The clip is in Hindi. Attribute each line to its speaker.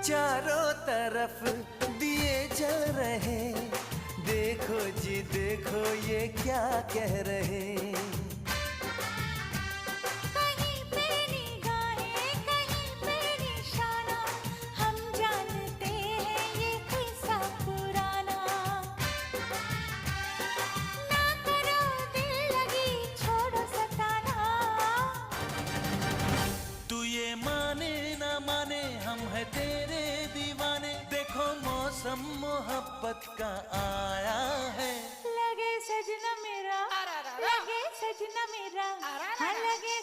Speaker 1: चारों तरफ दिए जल रहे, देखो जी देखो ये क्या कह रहे।
Speaker 2: कहीं पे निगाहें कहीं पे निशाना, हम जानते हैं ये किस्सा पुराना। ना करो दिल लगी छोड़ो सताना,
Speaker 1: तू ये माने ना माने हम है तेरे दीवाने, देखो मौसम मोहब्बत का आया है।
Speaker 2: लगे सजना मेरा, लगे सजना मेरा, हाँ लगे